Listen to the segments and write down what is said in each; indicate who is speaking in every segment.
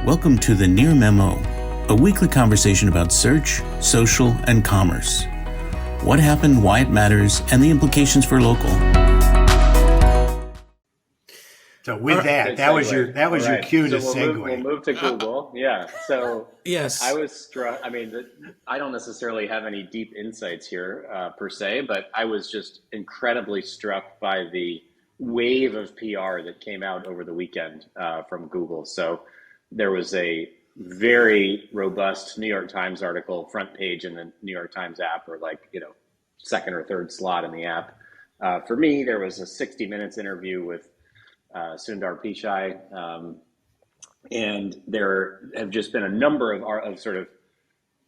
Speaker 1: Welcome to the Near Memo, a weekly conversation about search, social, and commerce. What happened, why it matters, and the implications for local.
Speaker 2: So with that was your cue to segue.
Speaker 3: We'll move to Google. Yeah. So
Speaker 4: yes,
Speaker 3: I was struck. I mean, I don't necessarily have any deep insights here per se, but I was just incredibly struck by the wave of PR that came out over the weekend from Google. So there was a very robust New York Times article, front page in the New York Times app, or second or third slot in the app. For me, there was a 60 Minutes interview with Sundar Pichai, and there have just been a number of sort of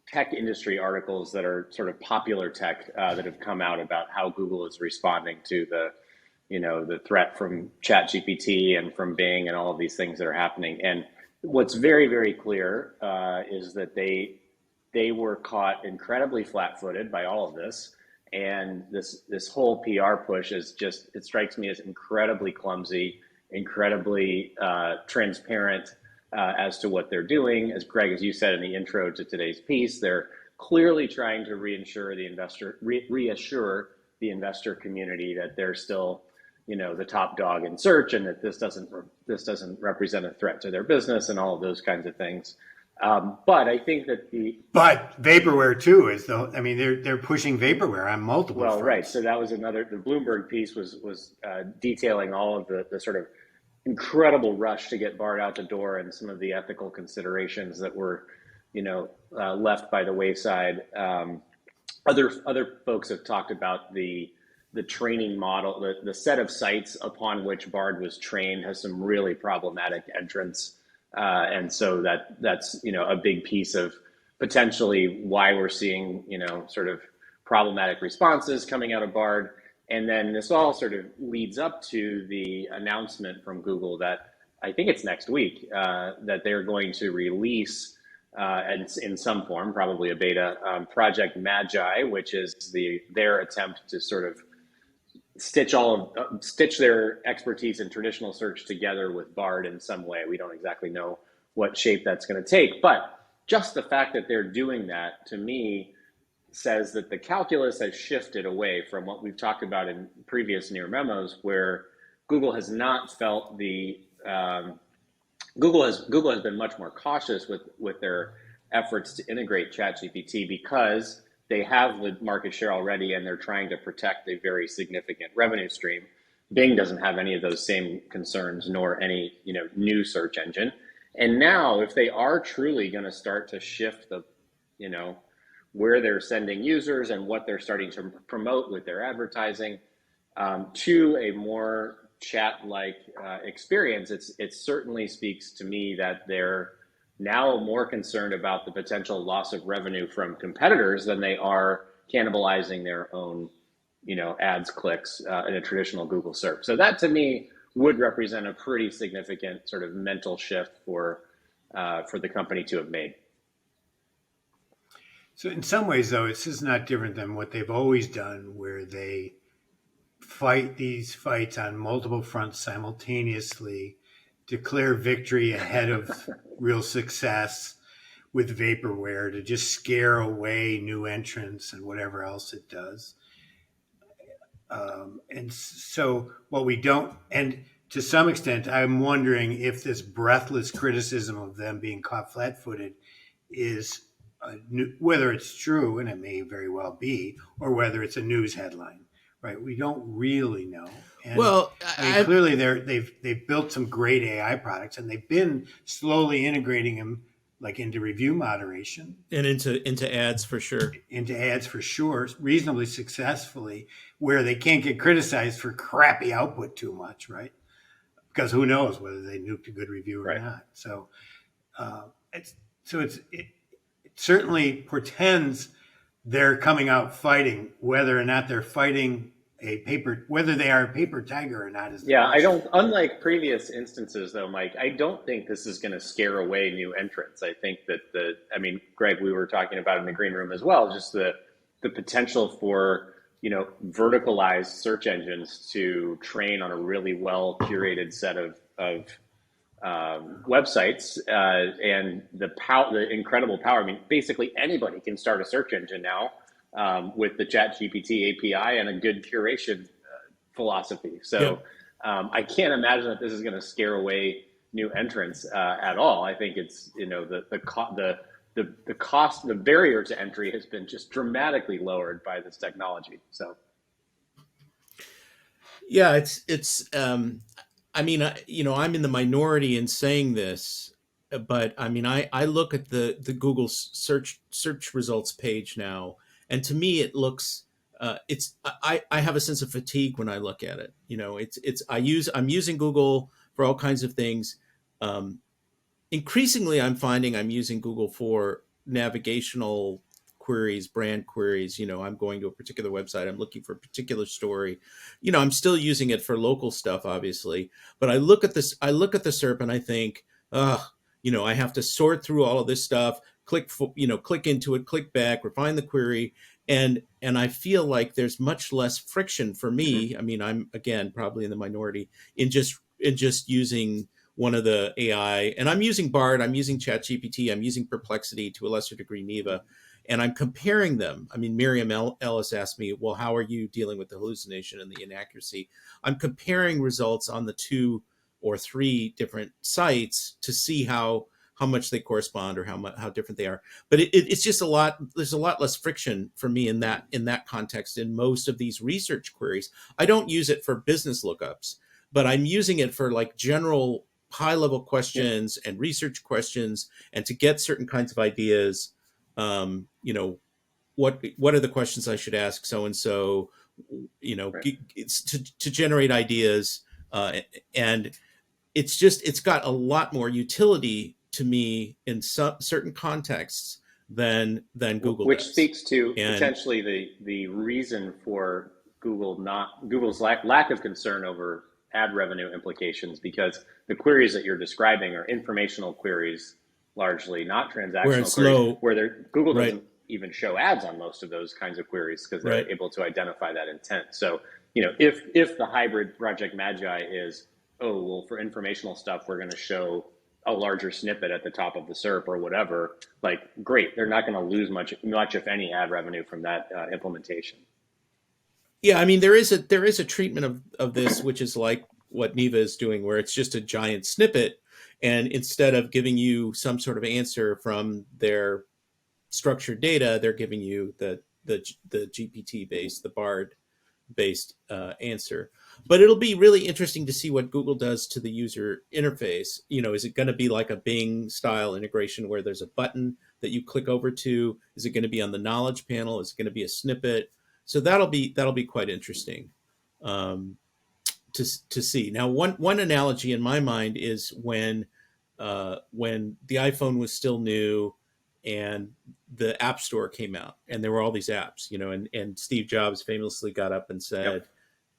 Speaker 3: tech industry articles that are sort of popular tech that have come out about how Google is responding to the threat from ChatGPT and from Bing and all of these things that are happening. And what's very, very clear is that they were caught incredibly flat-footed by all of this. And this whole PR push is just, it strikes me as incredibly clumsy, incredibly transparent as to what they're doing. As Greg, as you said in the intro to today's piece, they're clearly trying to reassure the investor community that they're still, the top dog in search, and that this doesn't represent a threat to their business and all of those kinds of things. But I think that
Speaker 2: but vaporware too is they're pushing vaporware on multiple fronts.
Speaker 3: Right. So that was the Bloomberg piece was detailing all of the sort of incredible rush to get Bard out the door and some of the ethical considerations that were, left by the wayside. Other folks have talked about the training model, the set of sites upon which Bard was trained has some really problematic entrants. And so that's, a big piece of potentially why we're seeing, sort of problematic responses coming out of Bard. And then this all sort of leads up to the announcement from Google that I think it's next week that they're going to release and in some form, probably a beta, Project Magi, which is their attempt to sort of stitch their expertise in traditional search together with Bard in some way. We don't exactly know what shape that's going to take, but just the fact that they're doing that, to me, says that the calculus has shifted away from what we've talked about in previous Near Memos, where Google has not felt Google has been much more cautious with their efforts to integrate ChatGPT because they have the market share already and they're trying to protect a very significant revenue stream. Bing doesn't have any of those same concerns, nor any new search engine. And now, if they are truly going to start to shift the where they're sending users and what they're starting to promote with their advertising to a more chat-like experience, it certainly speaks to me that they're now more concerned about the potential loss of revenue from competitors than they are cannibalizing their own, ads clicks in a traditional Google search. So that, to me, would represent a pretty significant sort of mental shift for the company to have made.
Speaker 2: So in some ways, though, this is not different than what they've always done, where they fight these fights on multiple fronts simultaneously, declare victory ahead of real success with vaporware to just scare away new entrants and whatever else it does. And so what we don't, and to some extent, I'm wondering if this breathless criticism of them being caught flat-footed is whether it's true, and it may very well be, or whether it's a news headline, right? We don't really know. And,
Speaker 4: well,
Speaker 2: clearly they've built some great AI products, and they've been slowly integrating them, like into review moderation
Speaker 4: and into ads for sure.
Speaker 2: Into ads for sure, reasonably successfully, where they can't get criticized for crappy output too much, right? Because who knows whether they nuked a good review or not. So it certainly portends they're coming out fighting, whether or not they're fighting whether they are a paper tiger or not.
Speaker 3: Unlike previous instances though, Mike, I don't think this is going to scare away new entrants. I think that Greg, we were talking about in the green room as well, just the potential for, verticalized search engines to train on a really well curated set of websites and the incredible power. I mean, basically anybody can start a search engine now with the ChatGPT API and a good curation philosophy.
Speaker 4: Yeah.
Speaker 3: So I can't imagine that this is going to scare away new entrants at all. I think it's the cost, the barrier to entry has been just dramatically lowered by this technology. So
Speaker 4: Yeah, I mean, I'm in the minority in saying this, but I mean, I look at the Google search results page now, and to me, it looks, I have a sense of fatigue when I look at it. I'm using Google for all kinds of things. Um, Increasingly, I'm finding I'm using Google for navigational queries, brand queries. I'm going to a particular website, I'm looking for a particular story. I'm still using it for local stuff, obviously, but I look at the SERP and I think, I have to sort through all of this stuff, click into it, click back, refine the query. And I feel like there's much less friction for me. I mean, I'm again probably in the minority in just using one of the AI, and I'm using Bard, I'm using ChatGPT, I'm using Perplexity, to a lesser degree Neva, and I'm comparing them. I mean, Miriam Ellis asked me, well, how are you dealing with the hallucination and the inaccuracy? I'm comparing results on the 2 or 3 different sites to see how much they correspond or how different they are. But it's just there's a lot less friction for me in that context in most of these research queries. I don't use it for business lookups, but I'm using it for like general high level questions and research questions, and to get certain kinds of ideas. What are the questions I should ask so and so,
Speaker 3: right.
Speaker 4: it's to generate ideas. And it's got a lot more utility to me in some certain contexts than Google
Speaker 3: Which
Speaker 4: does.
Speaker 3: speaks to
Speaker 4: And
Speaker 3: potentially the reason for Google's lack of concern over ad revenue implications, because the queries that you're describing are informational queries, largely not
Speaker 4: where
Speaker 3: transactional
Speaker 4: it's
Speaker 3: queries,
Speaker 4: low,
Speaker 3: where Google
Speaker 4: right,
Speaker 3: doesn't even show ads on most of those kinds of queries because they're
Speaker 4: right.
Speaker 3: able to identify that intent. So if the hybrid Project Magi is, oh well, for informational stuff we're going to show a larger snippet at the top of the SERP or whatever, like great, they're not going to lose much if any ad revenue from that implementation.
Speaker 4: Yeah, I mean there is a treatment of this which is like what Neva is doing, where it's just a giant snippet, and instead of giving you some sort of answer from their structured data, they're giving you the GPT based, the Bard based answer. But it'll be really interesting to see what Google does to the user interface. Is it going to be like a Bing style integration where there's a button that you click over to? Is it going to be on the knowledge panel? Is it going to be a snippet? So that'll be quite interesting um, to see. Now, one analogy in my mind is when the iPhone was still new and the App Store came out, and there were all these apps, and Steve Jobs famously got up and
Speaker 3: Yep.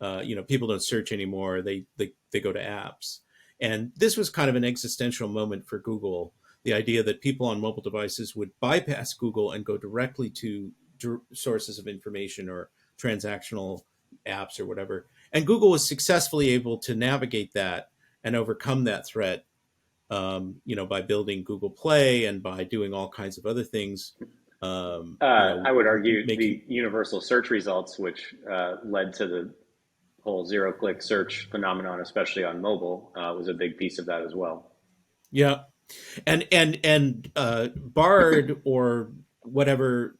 Speaker 4: said, people don't search anymore; they go to apps. And this was kind of an existential moment for Google. The idea that people on mobile devices would bypass Google and go directly to sources of information or transactional apps or whatever. And Google was successfully able to navigate that and overcome that threat, by building Google Play and by doing all kinds of other things.
Speaker 3: I would argue
Speaker 4: Making
Speaker 3: the universal search results, which led to the whole zero-click search phenomenon, especially on mobile, was a big piece of that as well.
Speaker 4: yeah, and Bard or whatever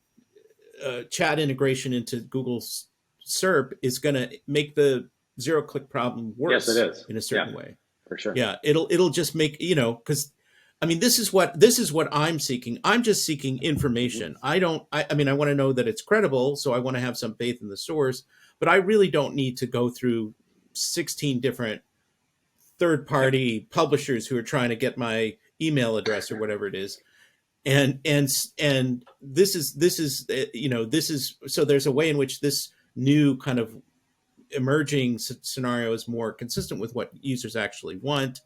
Speaker 4: chat integration into Google's SERP is going to make the zero click problem
Speaker 3: Yes, it
Speaker 4: worse
Speaker 3: is.
Speaker 4: in a
Speaker 3: Yeah,
Speaker 4: certain way.
Speaker 3: for sure.
Speaker 4: Yeah, it'll just make, because I mean this is what I'm seeking. I'm just seeking information. I mean I want to know that it's credible, so I want to have some faith in the source, but I really don't need to go through 16 different third
Speaker 3: Yep.
Speaker 4: party publishers who are trying to get my email address or whatever it is. And this is so there's a way in which this new kind of emerging scenario is more consistent with what users actually want,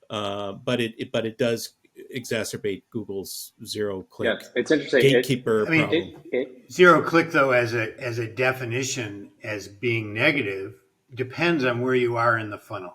Speaker 4: but it does exacerbate Google's zero
Speaker 3: Yeah,
Speaker 4: click
Speaker 3: it's interesting.
Speaker 4: gatekeeper
Speaker 2: I mean,
Speaker 4: problem.
Speaker 2: zero click though, as a definition, as being negative, depends on where you are in the funnel.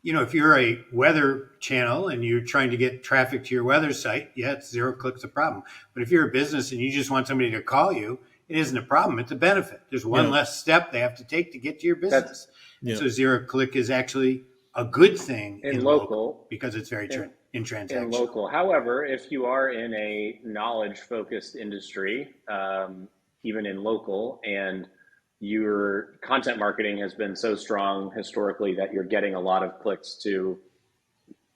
Speaker 2: if you're a weather channel and you're trying to get traffic to your weather site, yeah, it's 0 clicks a problem. But if you're a business and you just want somebody to call you, it isn't a problem. It's a benefit. There's one less step they have to take to get to your business. So 0 click is actually a good thing in local because it's very in transaction.
Speaker 3: In local. However, if you are in a knowledge-focused industry, even in local, and your content marketing has been so strong historically that you're getting a lot of clicks to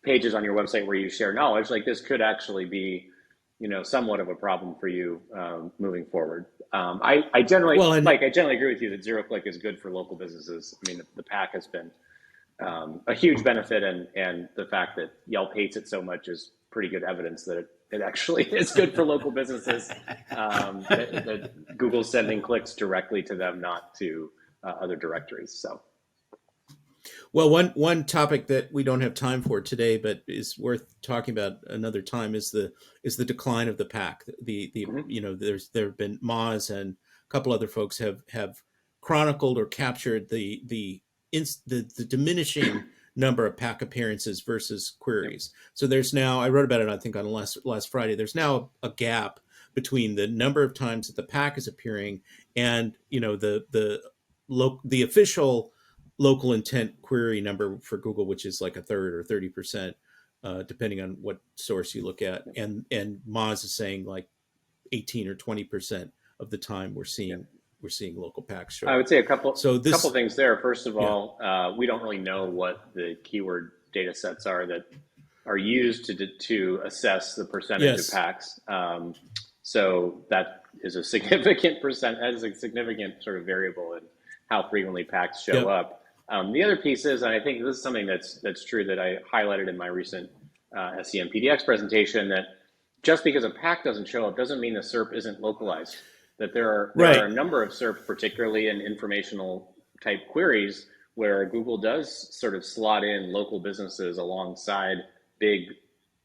Speaker 3: pages on your website where you share knowledge, like this could actually be, somewhat of a problem for you moving forward. I generally agree with you that 0 click is good for local businesses. I mean, the PAC has been a huge benefit, and the fact that Yelp hates it so much is pretty good evidence that it actually is good for local businesses. That Google's sending clicks directly to them, not to other directories. So,
Speaker 4: well, one topic that we don't have time for today, but is worth talking about another time, is the decline of the PAC. There have been Moz and a couple other folks have chronicled or captured the diminishing number of PAC appearances versus queries. So there's now, I wrote about it, I think, on last Friday, there's now a gap between the number of times that the PAC is appearing and, the official local intent query number for Google, which is like a third or 30%, depending on what source you look at. And Moz is saying like 18 or 20% of the time we're seeing local PACs show.
Speaker 3: I would say a couple things there. First of all, we don't really know what the keyword data sets are that are used to assess the percentage of PACs. So that is a significant sort of variable in how frequently PACs show up. The other piece is, and I think this is something that's true that I highlighted in my recent SEM PDX presentation, that just because a PAC doesn't show up doesn't mean the SERP isn't localized. That there are a number of SERPs, particularly in informational type queries, where Google does sort of slot in local businesses alongside big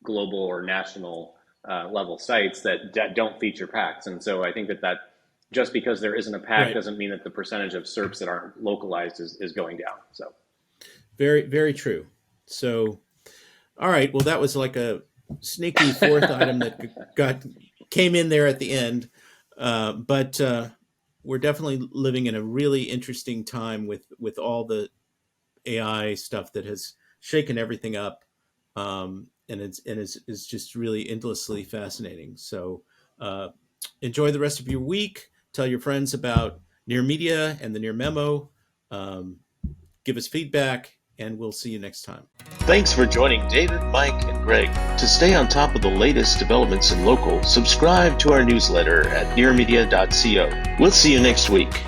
Speaker 3: global or national level sites that don't feature PACs. And so I think that just because there isn't a PAC doesn't mean that the percentage of SERPs that aren't localized is going down. So
Speaker 4: very, very true. So, all right. Well, that was like a sneaky fourth item that came in there at the end. But we're definitely living in a really interesting time with all the AI stuff that has shaken everything up, and it's just really endlessly fascinating. So enjoy the rest of your week. Tell your friends about Near Media and the Near Memo. Give us feedback, and we'll see you next time.
Speaker 1: Thanks for joining David, Mike, and Greg. To stay on top of the latest developments in local, subscribe to our newsletter at nearmedia.co. We'll see you next week.